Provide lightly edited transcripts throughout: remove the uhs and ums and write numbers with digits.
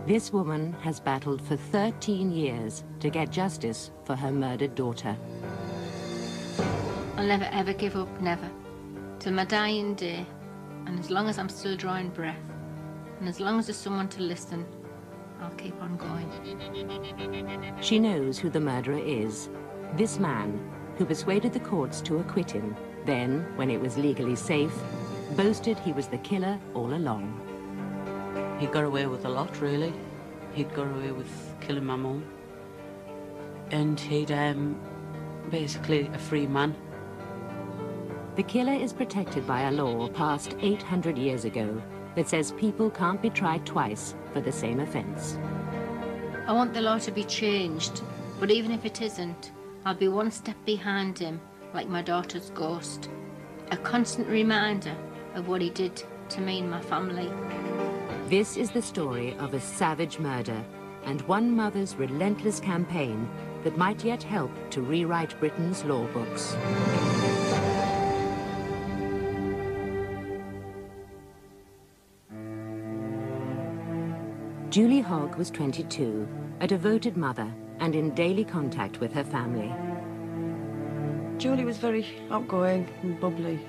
This woman has battled for 13 years to get justice for her murdered daughter. I'll never ever give up, never. Till my dying day, and as long as I'm still drawing breath, and as long as there's someone to listen, I'll keep on going. She knows who the murderer is. This man, who persuaded the courts to acquit him, then, when it was legally safe, boasted he was the killer all along. He got away with a lot, really. He'd got away with killing my mum. And he'd basically a free man. The killer is protected by a law passed 800 years ago that says people can't be tried twice for the same offence. I want the law to be changed, but even if it isn't, I'll be one step behind him, like my daughter's ghost. A constant reminder of what he did to me and my family. This is the story of a savage murder and one mother's relentless campaign that might yet help to rewrite Britain's law books. Julie Hogg was 22, a devoted mother and in daily contact with her family. Julie was very outgoing and bubbly.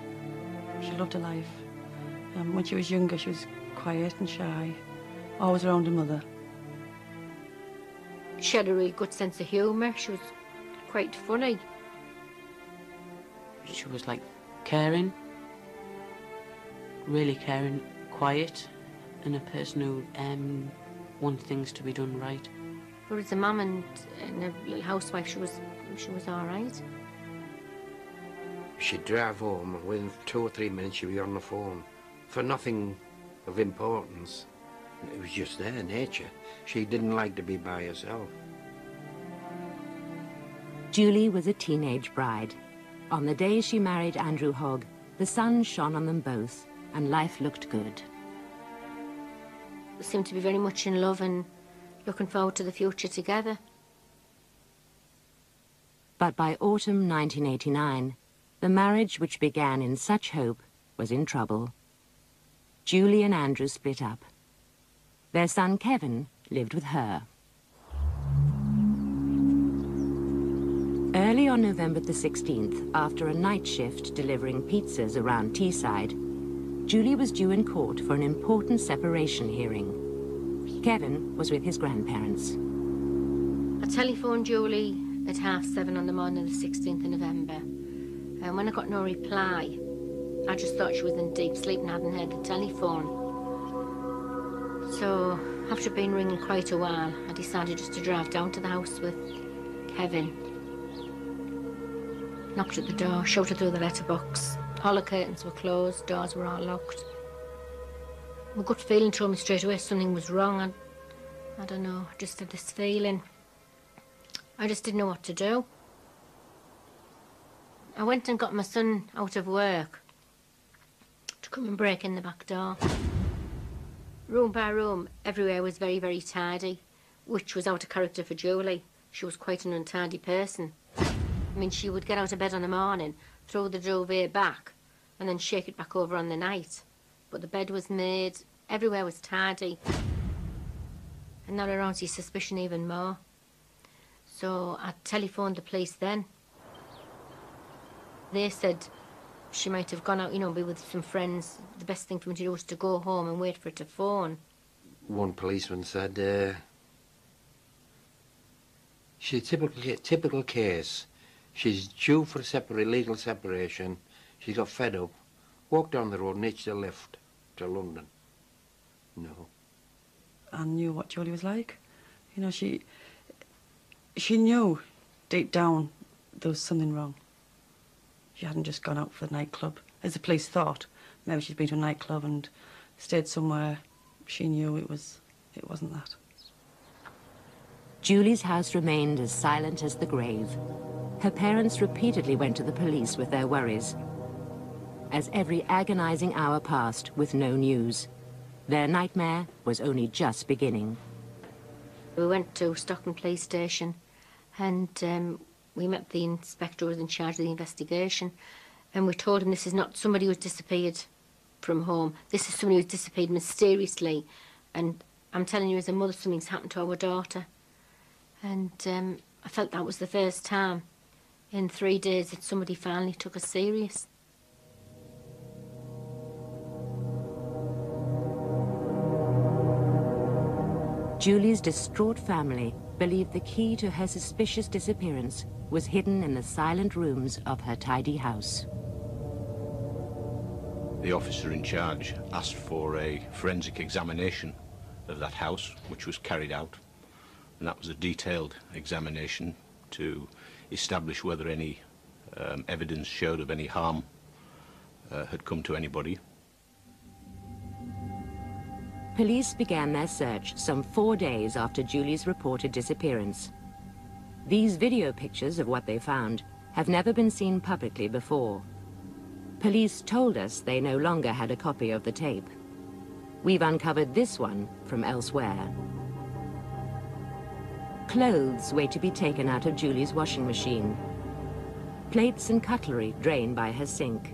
She loved her life. When she was younger, she was quiet and shy, always around her mother. She had a really good sense of humour. She was quite funny. She was like caring, really caring, quiet, and a person who wanted things to be done right. But as a mum and a little housewife, she was all right. She'd drive home, and within 2 or 3 minutes she'd be on the phone for nothing of importance. It was just there, nature. She didn't like to be by herself. Julie was a teenage bride. On the day she married Andrew Hogg, the sun shone on them both, and life looked good. We seemed to be very much in love and looking forward to the future together. But by autumn 1989, the marriage which began in such hope was in trouble. Julie and Andrew split up. Their son Kevin lived with her. Early on November the 16th, after a night shift delivering pizzas around Teesside, Julie was due in court for an important separation hearing. Kevin was with his grandparents. I telephoned Julie at 7:30 on the morning of the 16th of November. And when I got no reply, I just thought she was in deep sleep and hadn't heard the telephone. So, after being ringing quite a while, I decided just to drive down to the house with Kevin. Knocked at the door, shouted through the letterbox. All the curtains were closed, doors were all locked. My gut feeling told me straight away something was wrong. I don't know, I just had this feeling. I just didn't know what to do. I went and got my son out of work to come and break in the back door. Room by room, everywhere was very, very tidy, which was out of character for Julie. She was quite an untidy person. I mean, she would get out of bed in the morning, throw the duvet back, and then shake it back over on the night. But the bed was made, everywhere was tidy. And that aroused his suspicion even more. So I telephoned the police then. They said she might have gone out, you know, be with some friends. The best thing for me to do was to go home and wait for her to phone. One policeman said, she's a typical case. She's due for a legal separation. She got fed up, walked down the road and hitched a lift to London. No. I knew what Julie was like. You know, she knew deep down there was something wrong. She hadn't just gone out for the nightclub, as the police thought. Maybe she'd been to a nightclub and stayed somewhere. She knew it wasn't that. Julie's house remained as silent as the grave. Her parents repeatedly went to the police with their worries. As every agonizing hour passed with no news, their nightmare was only just beginning. We went to Stockton Police Station and we met the inspector who was in charge of the investigation, and we told him this is not somebody who's disappeared from home. This is somebody who's disappeared mysteriously, and I'm telling you, as a mother, something's happened to our daughter. And I felt that was the first time in 3 days that somebody finally took us serious. Julie's distraught family believed the key to her suspicious disappearance was hidden in the silent rooms of her tidy house. The officer in charge asked for a forensic examination of that house, which was carried out. And that was a detailed examination to establish whether any evidence showed of any harm had come to anybody. Police began their search some 4 days after Julie's reported disappearance. These video pictures of what they found have never been seen publicly before. Police told us they no longer had a copy of the tape. We've uncovered this one from elsewhere. Clothes wait to be taken out of Julie's washing machine. Plates and cutlery drain by her sink.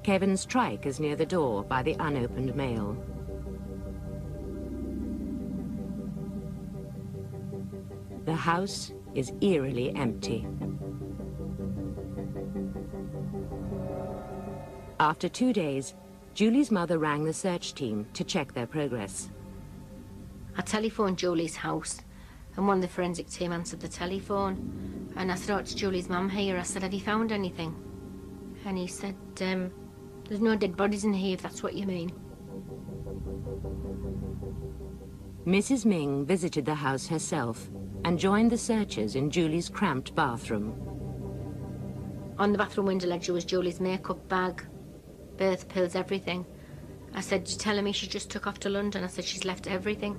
Kevin's trike is near the door by the unopened mail. The house is eerily empty. After 2 days, Julie's mother rang the search team to check their progress. I telephoned Julie's house, and one of the forensic team answered the telephone. And I said, "Oh, it's Julie's mum here." I said, "Have you found anything?" And he said, "There's no dead bodies in here, if that's what you mean." Mrs. Ming visited the house herself and joined the searchers in Julie's cramped bathroom. On the bathroom window ledge was Julie's makeup bag, birth pills, everything. I said, "You're telling me she just took off to London?" I said, "She's left everything."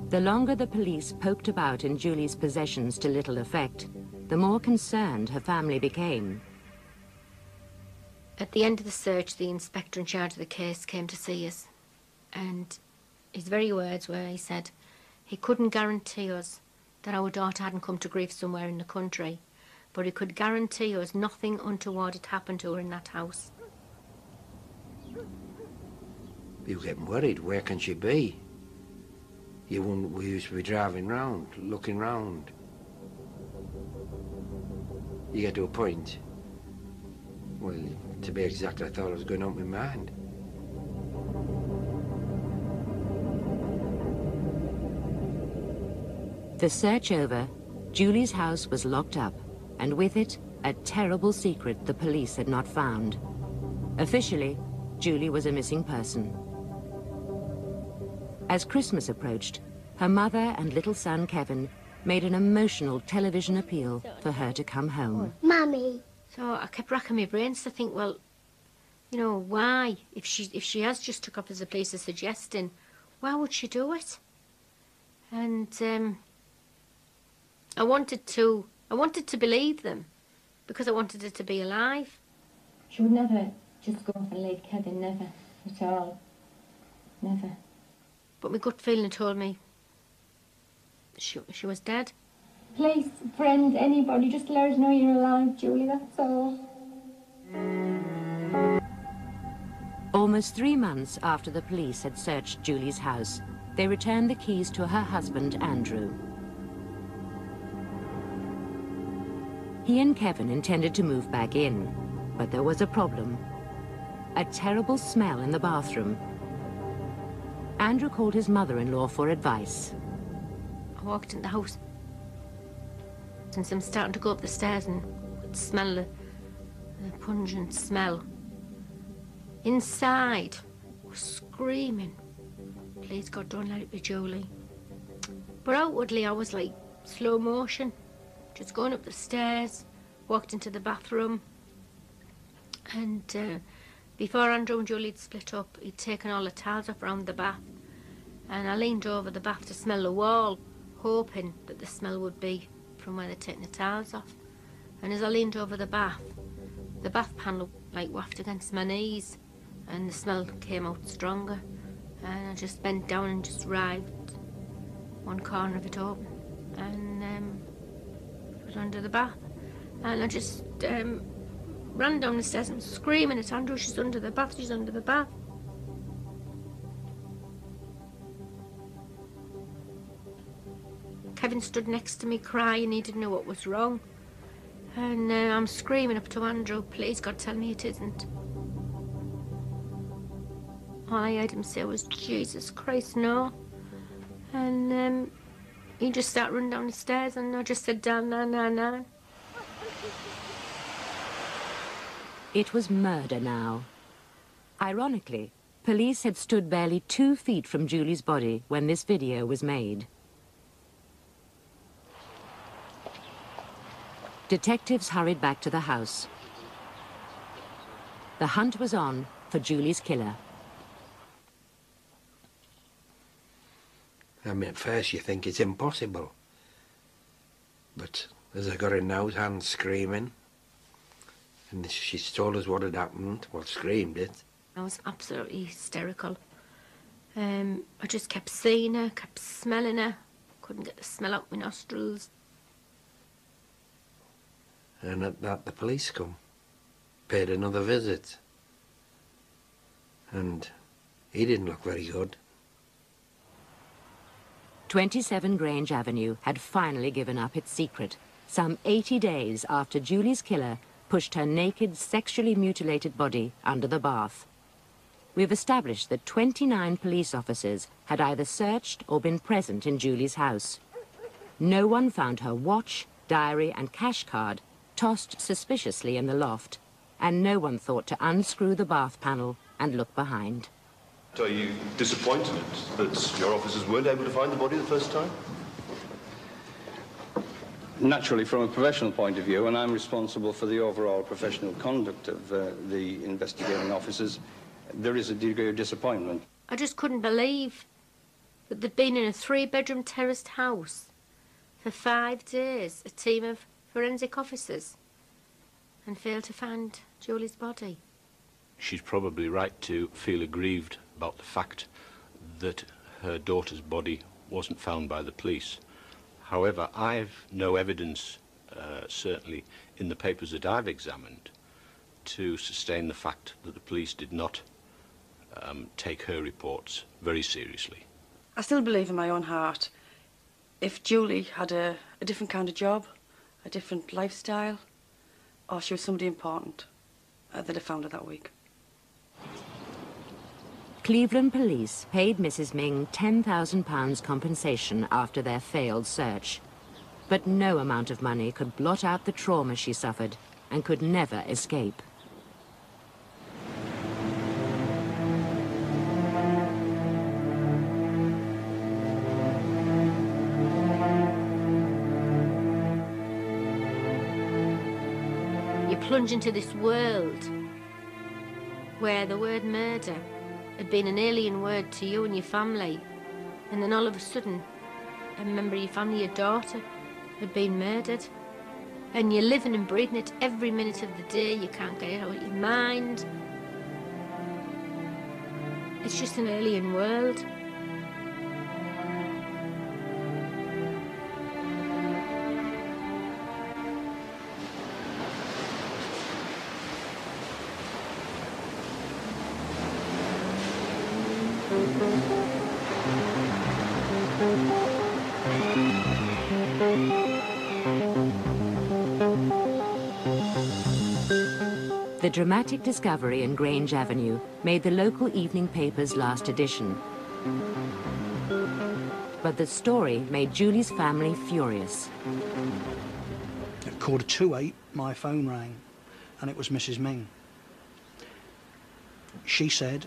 The longer the police poked about in Julie's possessions to little effect, the more concerned her family became. At the end of the search, the inspector in charge of the case came to see us. And his very words were, he said, he couldn't guarantee us that our daughter hadn't come to grief somewhere in the country, but he could guarantee us nothing untoward had happened to her in that house. You were getting worried. Where can she be? We used to be driving round, looking round. You get to a point, well, to be exact, I thought I was going out of my mind. The search over, Julie's house was locked up, and with it, a terrible secret the police had not found. Officially, Julie was a missing person. As Christmas approached, her mother and little son Kevin made an emotional television appeal for her to come home. Mummy. So I kept racking my brains to think, well, you know, why? If she has just took off as the police are suggesting, why would she do it? And I wanted to believe them because I wanted her to be alive. She would never just go off and leave Kevin, never at all. Never. But my gut feeling told me she was dead. Please, friends, anybody, just let us know you're alive, Julie, that's all. Almost 3 months after the police had searched Julie's house, they returned the keys to her husband, Andrew. He and Kevin intended to move back in, but there was a problem. A terrible smell in the bathroom. Andrew called his mother-in-law for advice. I walked in the house. Since I'm starting to go up the stairs and could smell the pungent smell. Inside was screaming, "Please God, don't let it be Julie." But outwardly I was like slow motion, just going up the stairs, walked into the bathroom, and before Andrew and Julie had split up, he'd taken all the tiles off around the bath, and I leaned over the bath to smell the wall, hoping that the smell would be from where they'd taken the tiles off. And as I leaned over the bath panel like wafted against my knees, and the smell came out stronger, and I just bent down and just rived one corner of it open, and it was under the bath, and I just ran down the stairs and screaming at Andrew, she's under the bath, she's under the bath. Kevin stood next to me crying, he didn't know what was wrong. And I'm screaming up to Andrew, please God, tell me it isn't. All I heard him say was, Jesus Christ, no. And he just started running down the stairs and I just said, down, no. It was murder now. Ironically, police had stood barely 2 feet from Julie's body when this video was made. Detectives hurried back to the house. The hunt was on for Julie's killer. I mean, at first you think it's impossible. But as I got in now, Anne's screaming. And she's told us what had happened, well, screamed it. I was absolutely hysterical. I just kept seeing her, kept smelling her. Couldn't get the smell out my nostrils. And at that, the police come, paid another visit. And he didn't look very good. 27 Grange Avenue had finally given up its secret, some 80 days after Julie's killer pushed her naked, sexually mutilated body under the bath. We've established that 29 police officers had either searched or been present in Julie's house. No one found her watch, diary and cash card tossed suspiciously in the loft, and no one thought to unscrew the bath panel and look behind. Are you disappointed that your officers weren't able to find the body the first time? Naturally, from a professional point of view, and I'm responsible for the overall professional conduct of the investigating officers, there is a degree of disappointment. I just couldn't believe that they'd been in a 3-bedroom terraced house for 5 days, a team of forensic officers, and failed to find Julie's body. She's probably right to feel aggrieved about the fact that her daughter's body wasn't found by the police. However, I've no evidence, certainly in the papers that I've examined, to sustain the fact that the police did not take her reports very seriously. I still believe in my own heart. If Julie had a different kind of job, a different lifestyle, or she was somebody important, they'd have found her that week. Cleveland police paid Mrs. Ming £10,000 compensation after their failed search. But no amount of money could blot out the trauma she suffered and could never escape. You plunge into this world where the word murder had been an alien word to you and your family, and then all of a sudden a member of your family, your daughter, had been murdered, and you're living and breathing it every minute of the day. You can't get it out of your mind. It's just an alien world. The dramatic discovery in Grange Avenue made the local evening paper's last edition. But the story made Julie's family furious. At 8:45, my phone rang, and it was Mrs. Ming. She said,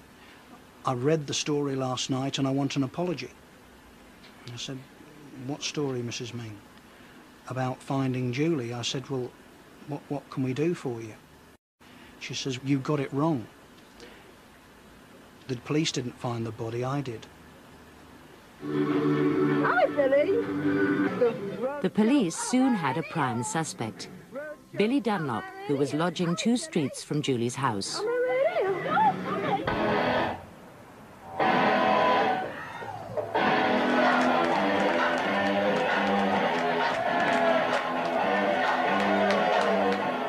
"I read the story last night and I want an apology." I said, "What story, Mrs. Ming?" "About finding Julie." I said, "Well, what can we do for you?" She says, "You got it wrong. The police didn't find the body, I did." Hi, Billy. The police soon had a prime suspect, Billy Dunlop, who was lodging 2 streets from Julie's house.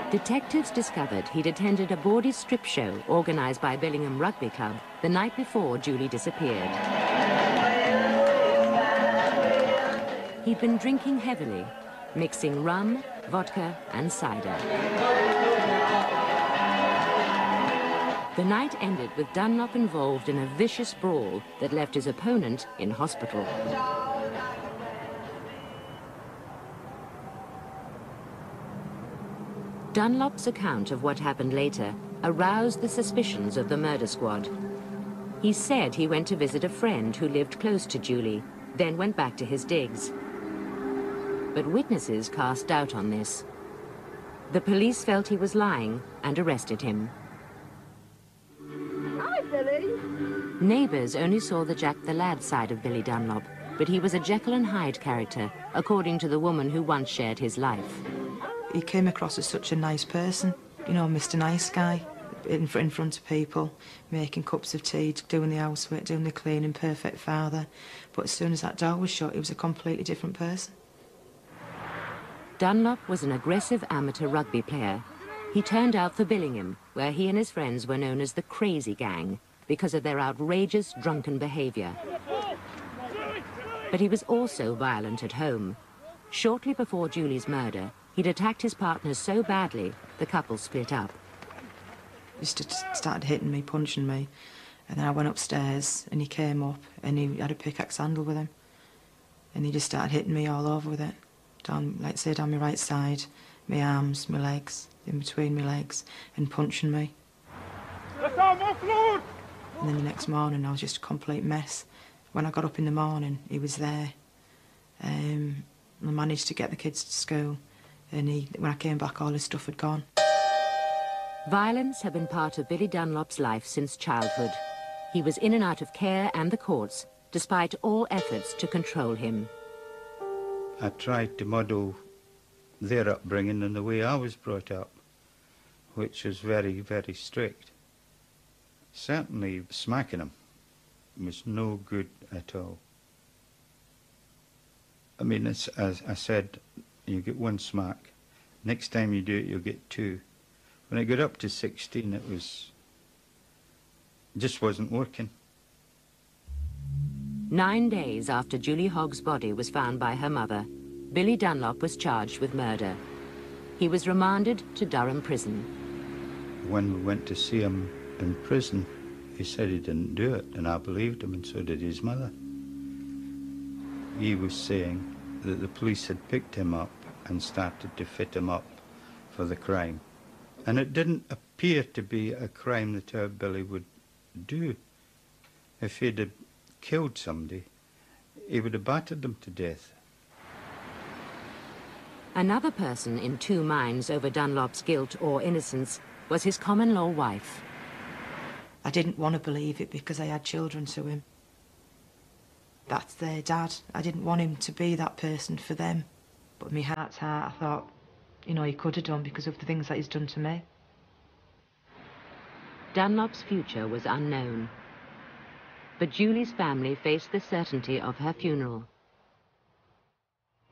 Detectives discovered he'd attended a bawdy strip show organised by Billingham Rugby Club the night before Julie disappeared. He'd been drinking heavily, mixing rum, vodka and cider. The night ended with Dunlop involved in a vicious brawl that left his opponent in hospital. Dunlop's account of what happened later aroused the suspicions of the murder squad. He said he went to visit a friend who lived close to Julie, then went back to his digs. But witnesses cast doubt on this. The police felt he was lying and arrested him. Hi, Billy. Neighbours only saw the Jack the Lad side of Billy Dunlop, but he was a Jekyll and Hyde character, according to the woman who once shared his life. He came across as such a nice person, you know, Mr. Nice Guy, in front of people, making cups of tea, doing the housework, doing the cleaning, perfect father. But as soon as that door was shut, he was a completely different person. Dunlop was an aggressive amateur rugby player. He turned out for Billingham, where he and his friends were known as the Crazy Gang because of their outrageous drunken behaviour. But he was also violent at home. Shortly before Julie's murder, he'd attacked his partners so badly, the couple split up. He started hitting me, punching me, and then I went upstairs and he came up and he had a pickaxe handle with him. And he just started hitting me all over with it, down, like say, down my right side, my arms, my legs, in between my legs, and punching me. And then the next morning I was just a complete mess. When I got up in the morning, he was there. I managed to get the kids to school. And when I came back, all his stuff had gone. Violence had been part of Billy Dunlop's life since childhood. He was in and out of care and the courts, despite all efforts to control him. I tried to model their upbringing and the way I was brought up, which was very, very strict. Certainly smacking him was no good at all. I mean, as I said, you get one smack. Next time you do it, you'll get two. When I got up to 16, it just wasn't working. 9 days after Julie Hogg's body was found by her mother, Billy Dunlop was charged with murder. He was remanded to Durham Prison. When we went to see him in prison, he said he didn't do it, and I believed him, and so did his mother. He was saying that the police had picked him up and started to fit him up for the crime. And it didn't appear to be a crime that our Billy would do. If he'd have killed somebody, he would have battered them to death. Another person in two minds over Dunlop's guilt or innocence was his common-law wife. I didn't want to believe it because I had children to him. That's their dad. I didn't want him to be that person for them. But in my heart's heart, I thought, you know, he could have done because of the things that he's done to me. Dunlop's future was unknown. But Julie's family faced the certainty of her funeral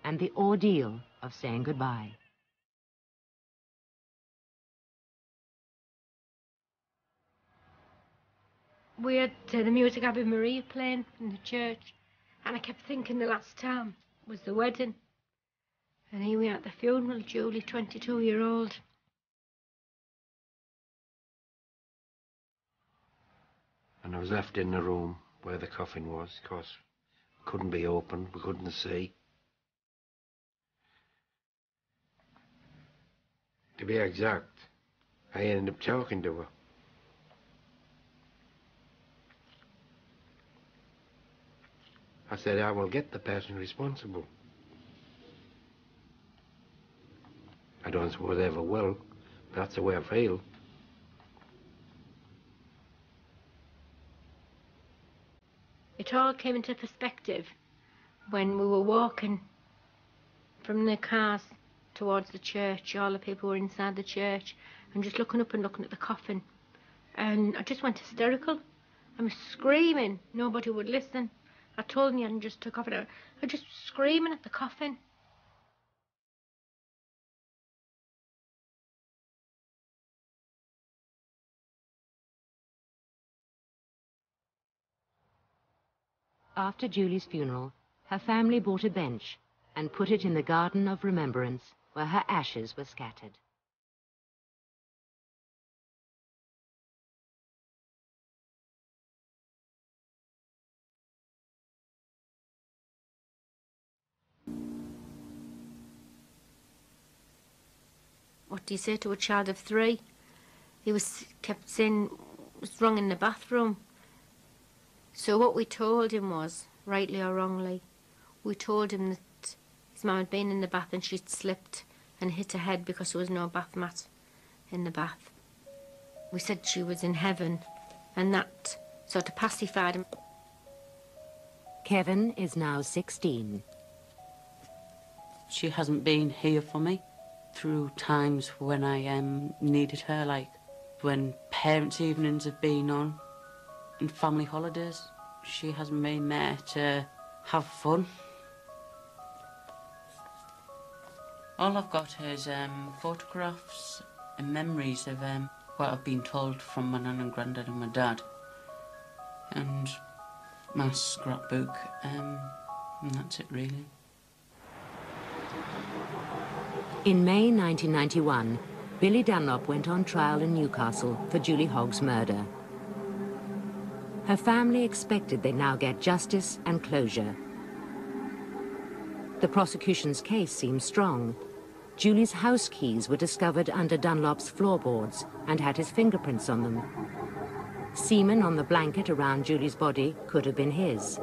and the ordeal of saying goodbye. We had the music Ave Maria playing in the church, and I kept thinking the last time was the wedding. And here we are at the funeral, Julie, 22-year-old. And I was left in the room where the coffin was, because it couldn't be opened, we couldn't see. To be exact, I ended up talking to her. I said, I will get the person responsible. I don't suppose I ever will, but that's the way I feel. It all came into perspective when we were walking from the cars towards the church. All the people were inside the church and just looking up and looking at the coffin. And I just went hysterical. I was screaming. Nobody would listen. I told him and just took off. I was just screaming at the coffin. After Julie's funeral, her family bought a bench and put it in the garden of remembrance where her ashes were scattered. What do you say to a child of 3? He kept saying was wrong in the bathroom. So what we told him was, rightly or wrongly, we told him that his mum had been in the bath and she'd slipped and hit her head because there was no bath mat in the bath. We said she was in heaven, and that sort of pacified him. Kevin is now 16. She hasn't been here for me through times when I needed her, like when parents' evenings have been on and family holidays. She hasn't been there to have fun. All I've got is photographs and memories of what I've been told from my nan and granddad and my dad, and my scrapbook, and that's it really. In May 1991, Billy Dunlop went on trial in Newcastle for Julie Hogg's murder. Her family expected they'd now get justice and closure. The prosecution's case seemed strong. Julie's house keys were discovered under Dunlop's floorboards and had his fingerprints on them. Semen on the blanket around Julie's body could have been his.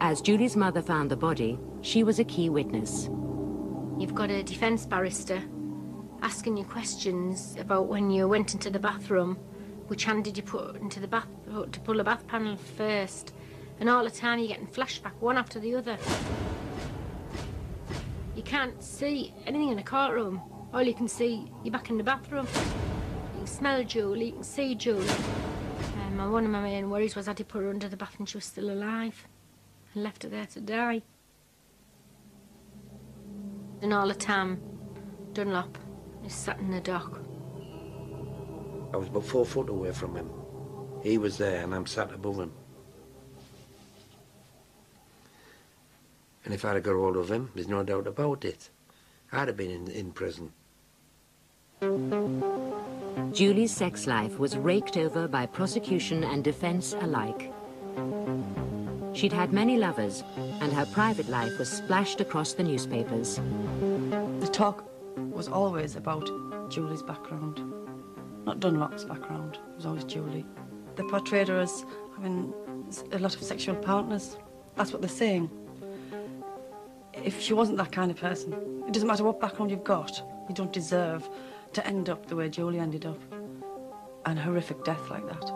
As Julie's mother found the body, she was a key witness. You've got a defence barrister asking you questions about when you went into the bathroom, which hand did you put into the bath to pull the bath panel first, and all the time you're getting flashback one after the other. You can't see anything in the courtroom. All you can see, you're back in the bathroom. You can smell Julie, you can see Julie. One of my main worries was had he put her under the bath and she was still alive and left her there to die. And all the time, Dunlop is sat in the dock. I was about 4 foot away from him. He was there and I'm sat above him. And if I'd have got hold of him, there's no doubt about it, I'd have been in prison. Julie's sex life was raked over by prosecution and defence alike. She'd had many lovers, and her private life was splashed across the newspapers. The talk was always about Julie's background, not Dunlop's background. It was always Julie. They portrayed her as having a lot of sexual partners. That's what they're saying. If she wasn't that kind of person, it doesn't matter what background you've got, you don't deserve to end up the way Julie ended up. An horrific death like that.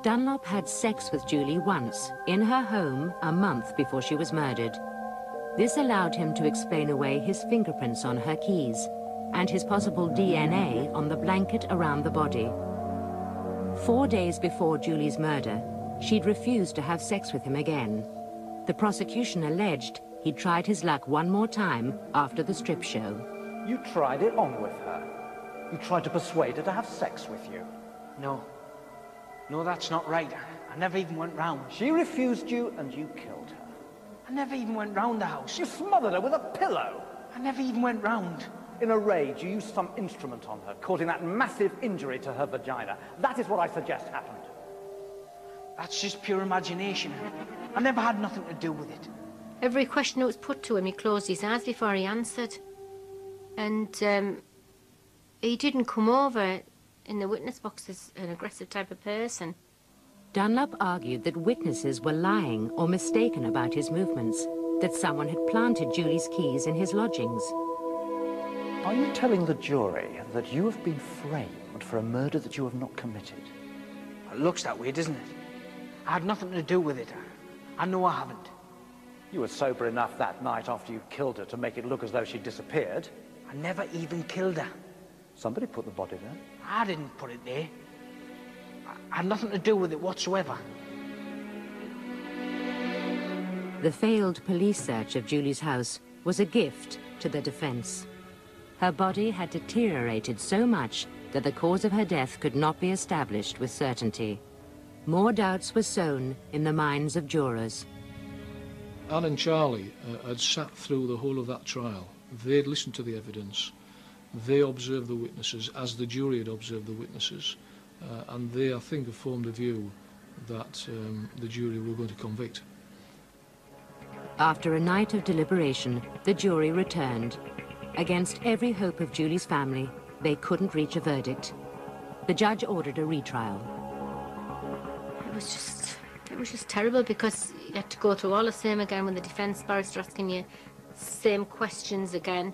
Dunlop had sex with Julie once, in her home, a month before she was murdered. This allowed him to explain away his fingerprints on her keys and his possible DNA on the blanket around the body. 4 days before Julie's murder, she'd refused to have sex with him again. The prosecution alleged he'd tried his luck one more time after the strip show. You tried it on with her. You tried to persuade her to have sex with you. No. No, that's not right. I never even went round. She refused you and you killed her. I never even went round the house. You smothered her with a pillow. I never even went round. In a rage, you used some instrument on her, causing that massive injury to her vagina. That is what I suggest happened. That's just pure imagination. I never had nothing to do with it. Every question that was put to him, he closed his eyes before he answered. And he didn't come over in the witness box as an aggressive type of person. Dunlop argued that witnesses were lying or mistaken about his movements, that someone had planted Julie's keys in his lodgings. Are you telling the jury that you have been framed for a murder that you have not committed? It looks that way, doesn't it? I had nothing to do with it. I know I haven't. You were sober enough that night after you killed her to make it look as though she disappeared. I never even killed her. Somebody put the body there. I didn't put it there. I had nothing to do with it whatsoever. The failed police search of Julie's house was a gift to the defence. Her body had deteriorated so much that the cause of her death could not be established with certainty. more doubts were sown in the minds of jurors. Anne and Charlie had sat through the whole of that trial. They'd listened to the evidence. They observed the witnesses as the jury had observed the witnesses. And they, I think, have formed a view that the jury were going to convict. After a night of deliberation, the jury returned. Against every hope of Julie's family, they couldn't reach a verdict. The judge ordered a retrial. It was just terrible, because you had to go through all the same again when the defence barrister asking you same questions again,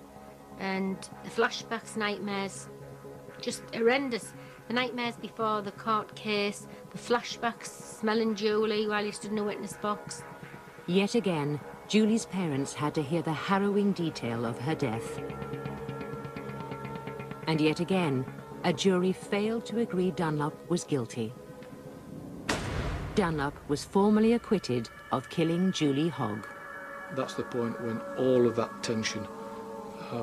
and the flashbacks, nightmares, just horrendous. The nightmares before the court case, the flashbacks, smelling Julie while you stood in a witness box. Yet again, Julie's parents had to hear the harrowing detail of her death. And yet again, a jury failed to agree Dunlop was guilty. Dunlop was formally acquitted of killing Julie Hogg. That's the point when all of that tension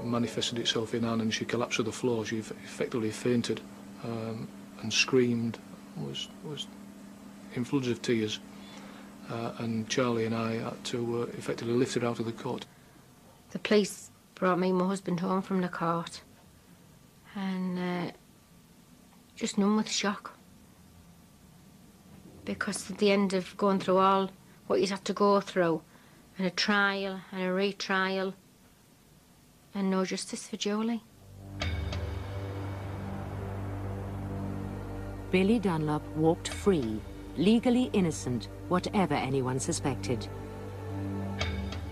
manifested itself in Anne, and she collapsed to the floor. She effectively fainted and screamed, was in floods of tears. And Charlie and I had to effectively lift her out of the court. The police brought me and my husband home from the court, and just numb with shock. Because at the end of going through all what you'd have to go through, and a trial and a retrial, and no justice for Julie. Billy Dunlop walked free, legally innocent, whatever anyone suspected.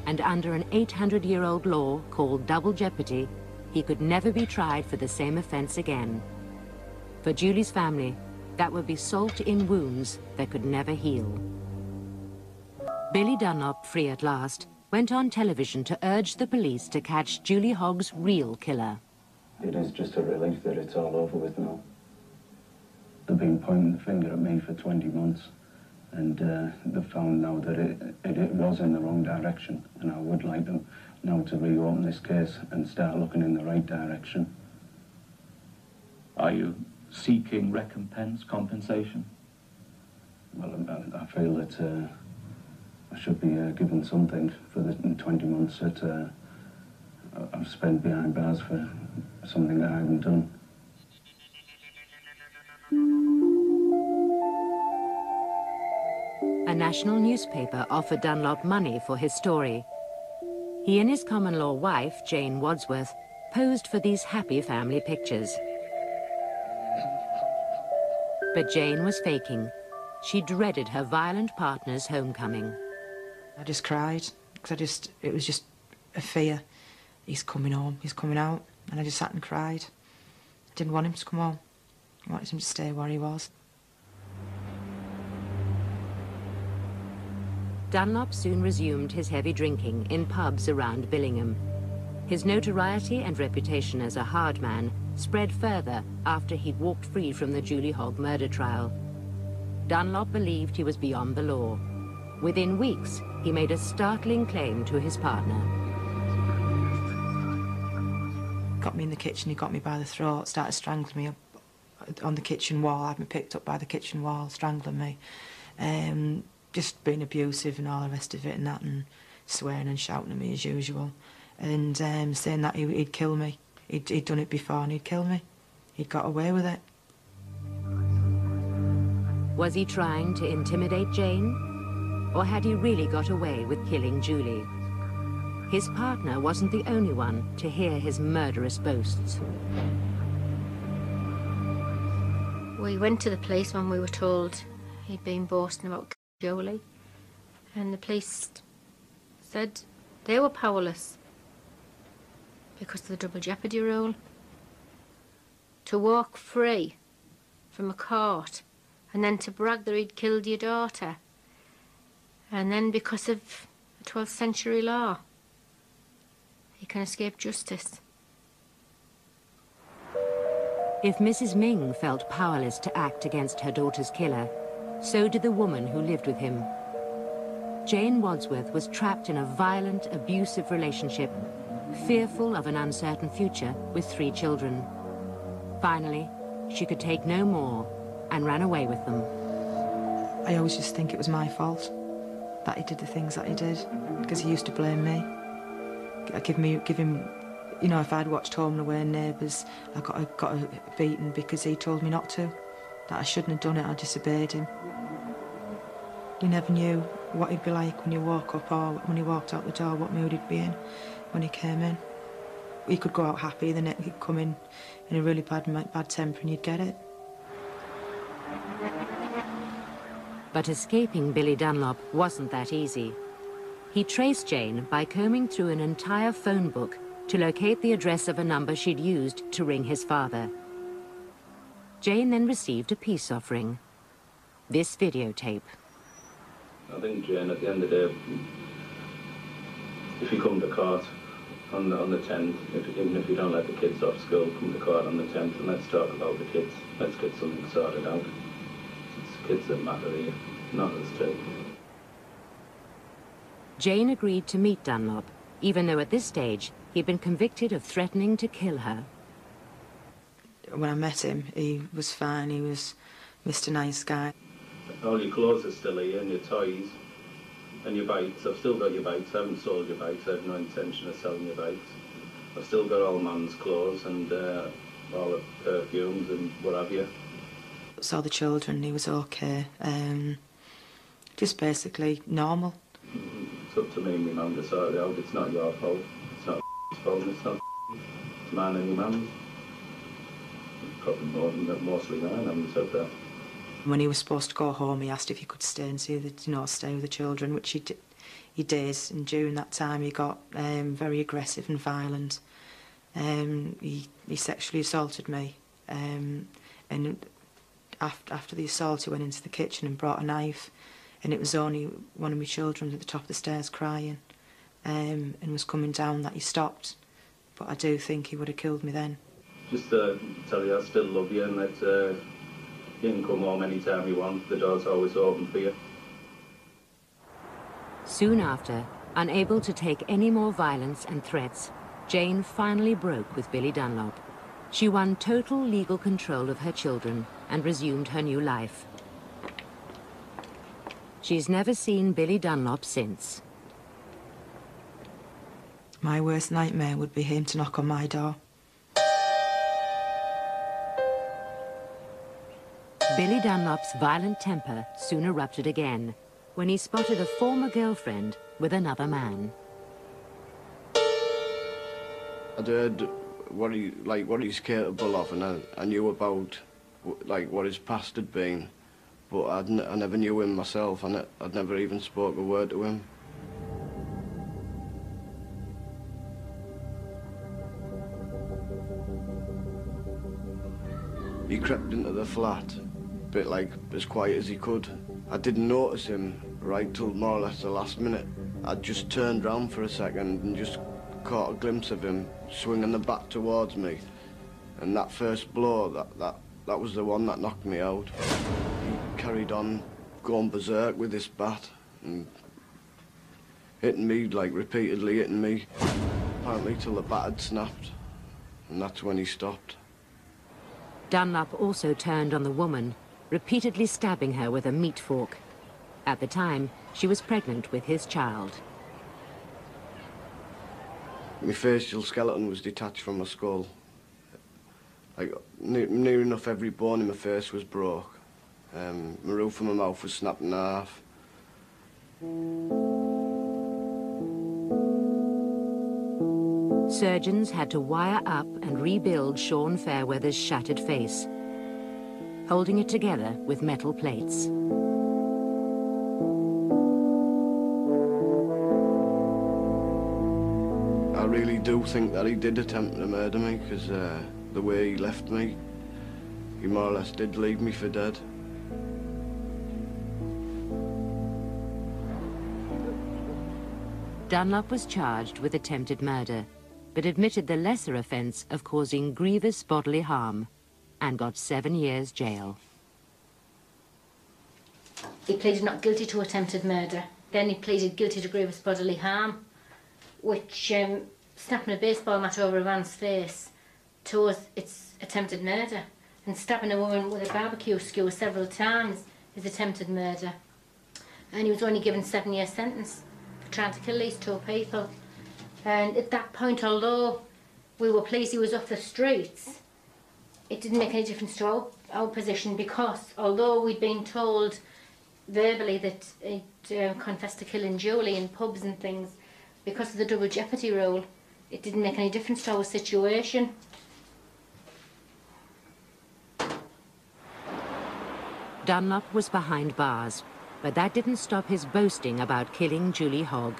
And under an 800-year-old law called double jeopardy, he could never be tried for the same offence again. For Julie's family, that would be salt in wounds that could never heal. Billy Dunlop, free at last, went on television to urge the police to catch Julie Hogg's real killer. It is just a relief that it's all over with now. They've been pointing the finger at me for 20 months, and they've found now that it was in the wrong direction, and I would like them now to reopen this case and start looking in the right direction. Are you seeking recompense, compensation? Well, I feel that I should be given something for the 20 months that I've spent behind bars for something that I haven't done. A national newspaper offered Dunlop money for his story. He and his common-law wife, Jane Wadsworth, posed for these happy family pictures. But Jane was faking. She dreaded her violent partner's homecoming. I just cried, because it was just a fear. He's coming home, he's coming out, and I just sat and cried. I didn't want him to come home. I wanted him to stay where he was. Dunlop soon resumed his heavy drinking in pubs around Billingham. His notoriety and reputation as a hard man spread further after he'd walked free from the Julie Hogg murder trial. Dunlop believed he was beyond the law. Within weeks, he made a startling claim to his partner. Got me in the kitchen, he got me by the throat, started strangling me up on the kitchen wall, had me picked up by the kitchen wall, strangling me. Just being abusive and all the rest of it and that, and swearing and shouting at me as usual. And saying that he'd kill me. He'd done it before and he'd kill me. He'd got away with it. Was he trying to intimidate Jane? Or had he really got away with killing Julie? His partner wasn't the only one to hear his murderous boasts. We went to the police when we were told he'd been boasting about Julie, and the police said they were powerless because of the double jeopardy rule. To walk free from a court and then to brag that he'd killed your daughter, and then because of the 12th century law he can escape justice. If Mrs. Ming felt powerless to act against her daughter's killer, so did the woman who lived with him. Jane Wadsworth was trapped in a violent, abusive relationship, fearful of an uncertain future with 3 children. Finally, she could take no more and ran away with them. I always just think it was my fault that he did the things that he did, because he used to blame me. Give him, you know, if I'd watched Home and Away and Neighbours, I got a beating because he told me not to, that I shouldn't have done it, I disobeyed him. You never knew what he'd be like when you walk up or when he walked out the door, what mood he'd be in when he came in. He could go out happy, then he'd come in a really bad temper and you'd get it. But escaping Billy Dunlop wasn't that easy. He traced Jane by combing through an entire phone book to locate the address of a number she'd used to ring his father. Jane then received a peace offering. This videotape. I think, Jane, at the end of the day, if you come to court on the 10th, even if you don't let the kids off school, come to court on the 10th and let's talk about the kids. Let's get something sorted out. It's the kids that matter here, not us two. Jane agreed to meet Dunlop, even though at this stage he'd been convicted of threatening to kill her. When I met him, he was fine, he was Mr. Nice Guy. All your clothes are still here, and your toys, and your bikes. I've still got your bikes. I haven't sold your bikes. I have no intention of selling your bikes. I've still got all Man's clothes and all the perfumes and what have you. Saw the children, he was okay. Just basically normal. It's up to me and my mum to sort it out. It's not your fault. It's not his fault. It's not it's mine and your mum's. Probably more than that, mostly mine. I haven't said that. When he was supposed to go home, he asked if he could stay and see the, stay with the children, which he did. And during that time, he got very aggressive and violent. He sexually assaulted me. And after the assault, he went into the kitchen and brought a knife. And it was only one of my children at the top of the stairs crying, and was coming down that he stopped. But I do think he would have killed me then. Just to tell you I still love you and that you can come home anytime you want. The door's always open for you. Soon after, unable to take any more violence and threats, Jane finally broke with Billy Dunlop. She won total legal control of her children and resumed her new life. She's never seen Billy Dunlop since. My worst nightmare would be him to knock on my door. Billy Dunlop's violent temper soon erupted again when he spotted a former girlfriend with another man. I'd heard what he's capable of, and I knew about what his past had been, but I never knew him myself, and I'd never even spoke a word to him. He crept into the flat, bit as quiet as he could. I didn't notice him right till more or less the last minute. I just turned round for a second and just caught a glimpse of him swinging the bat towards me. And that first blow, that was the one that knocked me out. He carried on going berserk with this bat and hitting me, repeatedly hitting me, apparently till the bat had snapped. And that's when he stopped. Dunlop also turned on the woman, repeatedly stabbing her with a meat fork. At the time, she was pregnant with his child. My facial skeleton was detached from my skull. Near enough every bone in my face was broke. My roof of my mouth was snapped in half. Surgeons had to wire up and rebuild Sean Fairweather's shattered face, holding it together with metal plates. I really do think that he did attempt to murder me, because the way he left me, he more or less did leave me for dead. Dunlop was charged with attempted murder, but admitted the lesser offence of causing grievous bodily harm, and got 7 years jail. He pleaded not guilty to attempted murder. Then he pleaded guilty to grievous bodily harm, which, snapping a baseball bat over a man's face, towards its attempted murder, and stabbing a woman with a barbecue skewer several times his attempted murder. And he was only given 7-year sentence for trying to kill these 2 people. And at that point, although we were pleased he was off the streets, it didn't make any difference to our position, because although we'd been told verbally that he'd confessed to killing Julie in pubs and things, because of the double jeopardy rule, it didn't make any difference to our situation. Dunlop was behind bars, but that didn't stop his boasting about killing Julie Hogg.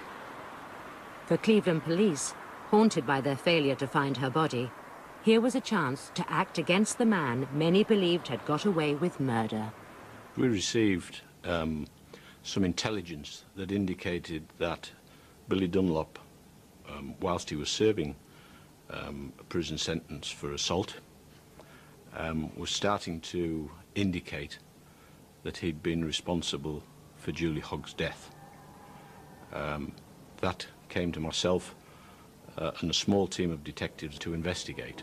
For Cleveland police, haunted by their failure to find her body, here was a chance to act against the man many believed had got away with murder. We received some intelligence that indicated that Billy Dunlop, whilst he was serving a prison sentence for assault, was starting to indicate that he'd been responsible for Julie Hogg's death. That came to myself and a small team of detectives to investigate.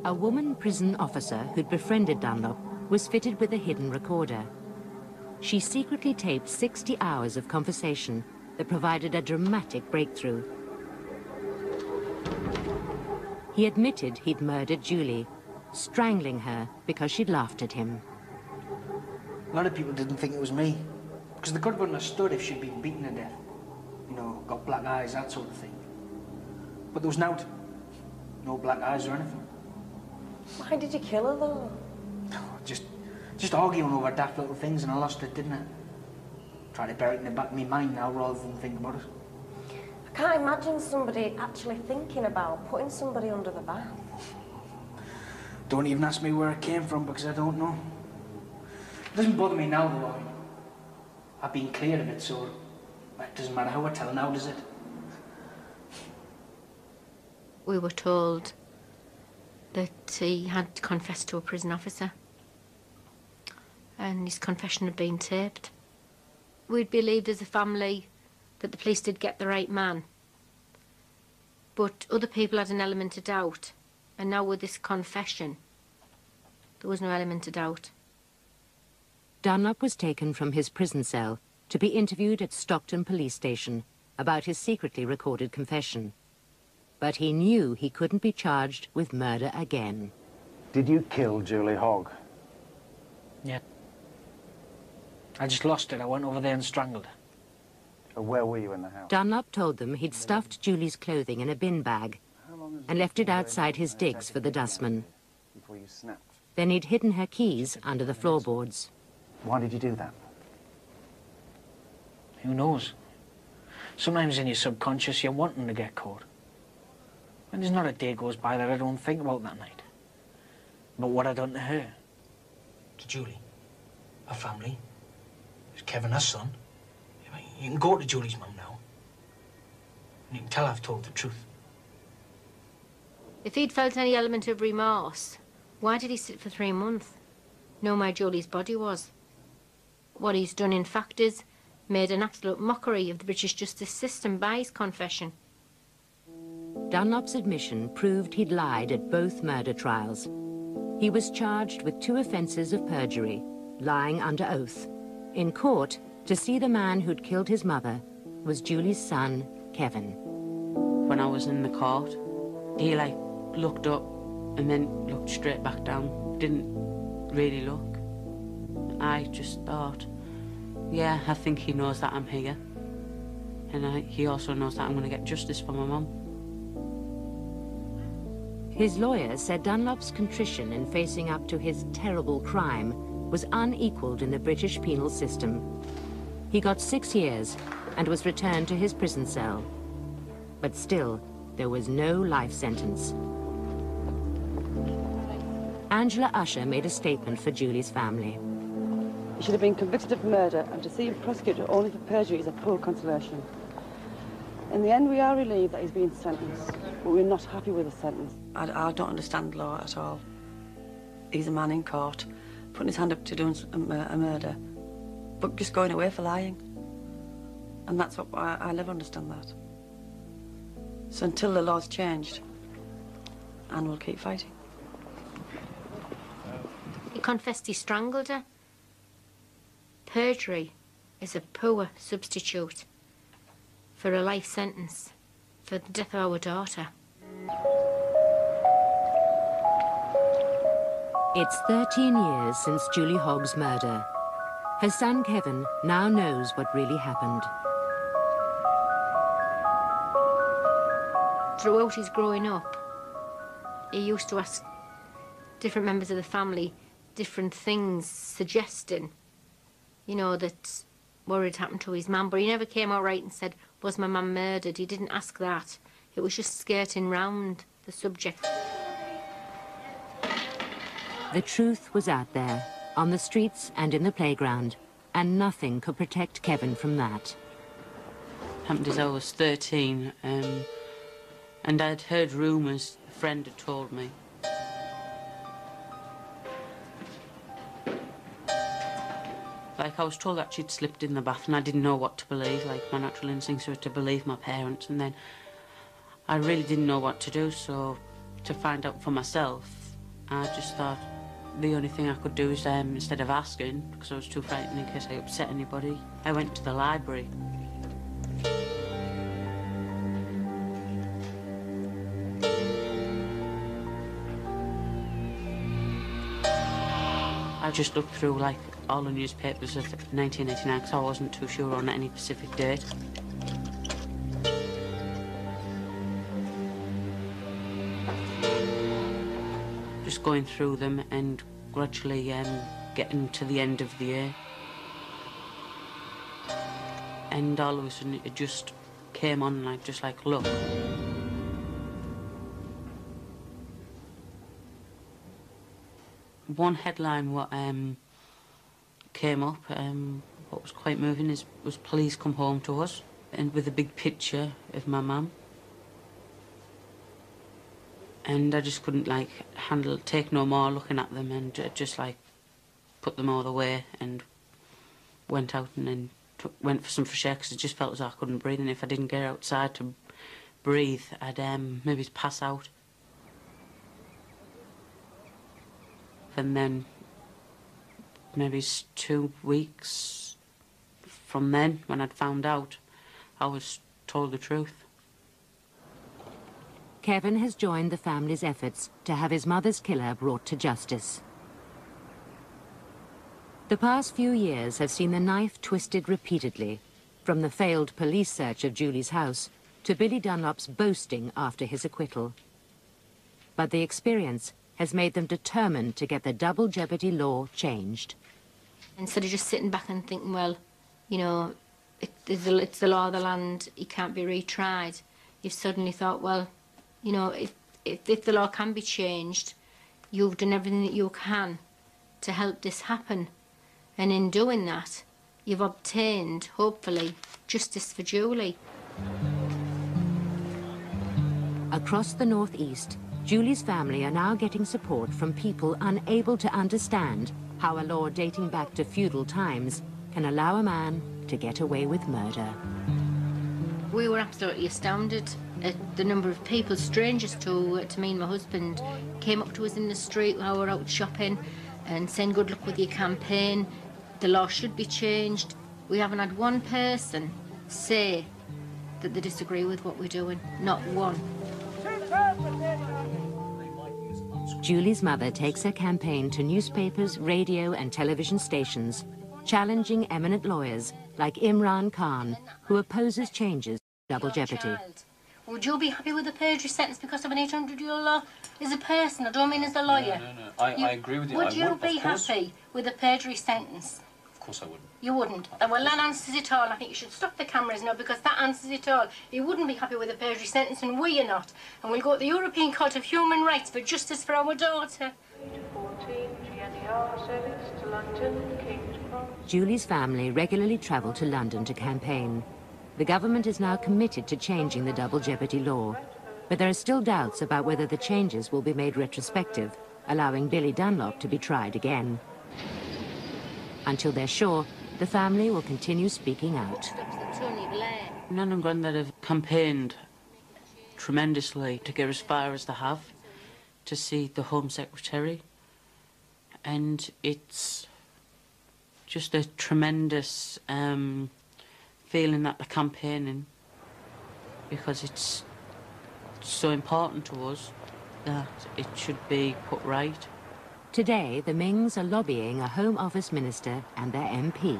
A woman prison officer who'd befriended Dunlop was fitted with a hidden recorder. She secretly taped 60 hours of conversation that provided a dramatic breakthrough. He admitted he'd murdered Julie, strangling her because she'd laughed at him. A lot of people didn't think it was me, because they could have understood if she'd been beaten to death. You know, got black eyes, that sort of thing. But there was no black eyes or anything. Why did you kill her, though? Just arguing over daft little things, and I lost it, didn't I? Try to bury it in the back of my mind now rather than think about it. I can't imagine somebody actually thinking about putting somebody under the bath. Don't even ask me where it came from, because I don't know. It doesn't bother me now, though. I've been clear of it, so it doesn't matter how I tell now, does it? We were told that he had confessed to a prison officer, and his confession had been taped. We'd believed as a family that the police did get the right man, but other people had an element of doubt, and now with this confession, there was no element of doubt. Dunlop was taken from his prison cell to be interviewed at Stockton Police Station about his secretly recorded confession. But he knew he couldn't be charged with murder again. Did you kill Julie Hogg? Yeah. I just lost it. I went over there and strangled her. Where were you in the house? Dunlop told them he'd stuffed Julie's clothing in a bin bag and left it outside his digs for the dustman. Before you snapped. Then he'd hidden her keys under the floorboards. Why did you do that? Who knows? Sometimes in your subconscious you're wanting to get caught. And there's not a day goes by that I don't think about that night. About what I done to her. To Julie. Her family. There's Kevin, her son. You can go to Julie's mum now. And you can tell I've told the truth. If he'd felt any element of remorse, why did he sit for 3 months? Know where Julie's body was. What he's done, in fact, is made an absolute mockery of the British justice system by his confession. Dunlop's admission proved he'd lied at both murder trials. He was charged with 2 offences of perjury, lying under oath. In court, to see the man who'd killed his mother was Julie's son, Kevin. When I was in the court, he looked up and then looked straight back down. Didn't really look. I just thought, yeah, I think he knows that I'm here. And he also knows that I'm going to get justice for my mum. His lawyer said Dunlop's contrition in facing up to his terrible crime was unequalled in the British penal system. He got 6 years and was returned to his prison cell. But still, there was no life sentence. Angela Usher made a statement for Julie's family. He should have been convicted of murder, and to see him prosecuted only for perjury is a poor consolation. In the end, we are relieved that he's been sentenced, but we're not happy with the sentence. I don't understand law at all. He's a man in court, putting his hand up to doing a murder, but just going away for lying. And that's what I never understand that. So until the law's changed, and we'll keep fighting. confessed he strangled her. Perjury is a poor substitute for a life sentence for the death of our daughter. It's 13 years since Julie Hogg's murder. Her son Kevin now knows what really happened. Throughout his growing up, he used to ask different members of the family different things, suggesting, you know, that what had happened to his mum, but he never came out right and said, was my mum murdered? He didn't ask that. It was just skirting round the subject. The truth was out there, on the streets and in the playground, and nothing could protect Kevin from that. Happened as I was 13, and I'd heard rumours, a friend had told me. Like, I was told that she'd slipped in the bath and I didn't know what to believe. Like, my natural instincts were to believe my parents, and then I really didn't know what to do, so to find out for myself, I just thought the only thing I could do is, instead of asking, because I was too frightened in case I upset anybody, I went to the library. I just looked through, like, all the newspapers of 1989, because I wasn't too sure on any specific date. Just going through them and gradually getting to the end of the year. And all of a sudden it just came on, like, just like, look. One headline what came up, what was quite moving, was "Please come home to us," and with a big picture of my mum. And I just couldn't, like, take no more looking at them, and just, like, put them all away and went out and then went for some fresh air, because it just felt as though I couldn't breathe, and if I didn't get outside to breathe, I'd maybe pass out. And then maybe 2 weeks from then, when I'd found out, I was told the truth. Kevin has joined the family's efforts to have his mother's killer brought to justice. The past few years have seen the knife twisted repeatedly, from the failed police search of Julie's house to Billy Dunlop's boasting after his acquittal. But the experience has made them determined to get the double jeopardy law changed. Instead of just sitting back and thinking, well, you know, it's the law of the land, it can't be retried, you've suddenly thought, well, you know, if the law can be changed, you've done everything that you can to help this happen. And in doing that, you've obtained, hopefully, justice for Julie. Across the northeast, Julie's family are now getting support from people unable to understand how a law dating back to feudal times can allow a man to get away with murder. We were absolutely astounded at the number of people, strangers to me and my husband, came up to us in the street while we were out shopping and saying good luck with your campaign, the law should be changed. We haven't had one person say that they disagree with what we're doing, not one. Julie's mother takes her campaign to newspapers, radio and television stations, challenging eminent lawyers like Imran Khan, who opposes changes to double jeopardy. Would you be happy with a perjury sentence because of an 800-year law? As a person, I don't mean as a lawyer. No. I agree with you. Would you be happy with a perjury sentence? Of course I wouldn't. You wouldn't? Well, that answers it all. I think you should stop the cameras now, because that answers it all. You wouldn't be happy with a perjury sentence, and we are not. And we'll go to the European Court of Human Rights for justice for our daughter. Julie's family regularly travel to London to campaign. The government is now committed to changing the double jeopardy law, but there are still doubts about whether the changes will be made retrospective, allowing Billy Dunlop to be tried again. Until they're sure, the family will continue speaking out. Nan and Grandad have campaigned tremendously to get as far as they have, to see the Home Secretary, and it's just a tremendous feeling that they're campaigning, because it's so important to us that it should be put right. Today, the Mings are lobbying a Home Office minister and their MP.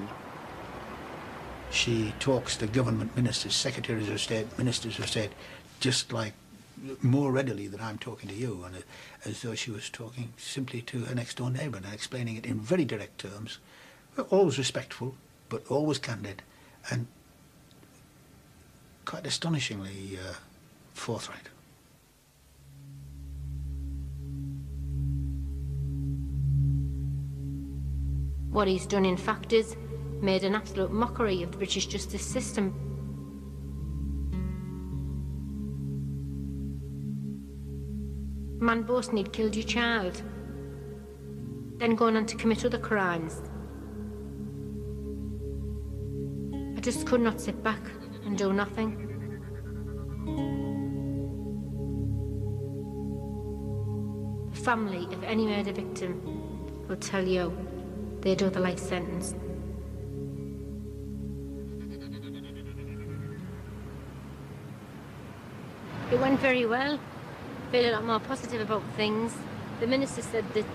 She talks to government ministers, secretaries of state, ministers of state, just like more readily than I'm talking to you, and as though she was talking simply to her next door neighbour and explaining it in very direct terms, always respectful, but always candid, and quite astonishingly forthright. What he's done, in fact, is made an absolute mockery of the British justice system. Man boasting he'd killed your child, then going on to commit other crimes. I just could not sit back and do nothing. The family of any murder victim will tell you they do the life sentence. It went very well. Feel a lot more positive about things. The minister said that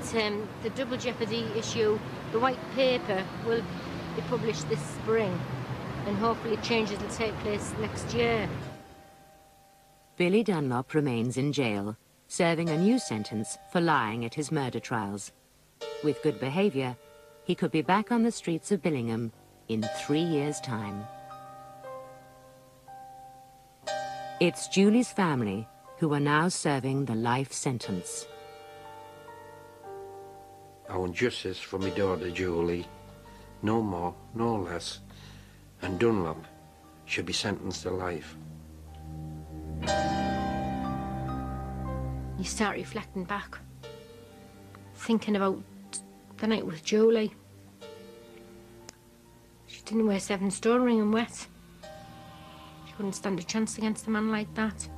the double jeopardy issue, the white paper, will be published this spring, and hopefully changes will take place next year. Billy Dunlop remains in jail, serving a new sentence for lying at his murder trials. With good behaviour, he could be back on the streets of Billingham in 3 years' time. It's Julie's family who are now serving the life sentence. I want justice for my daughter Julie, no more, no less, and Dunlop should be sentenced to life. You start reflecting back, thinking about the night with Julie. She didn't weigh 7 stone wringing wet. She couldn't stand a chance against a man like that.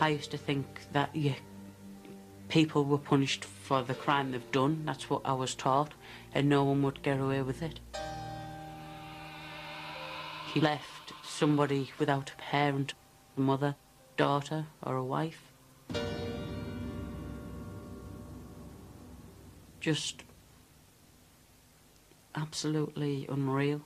I used to think that people were punished for the crime they've done. That's what I was taught, and no one would get away with it. He left somebody without a parent, a mother, daughter, or a wife. Just absolutely unreal.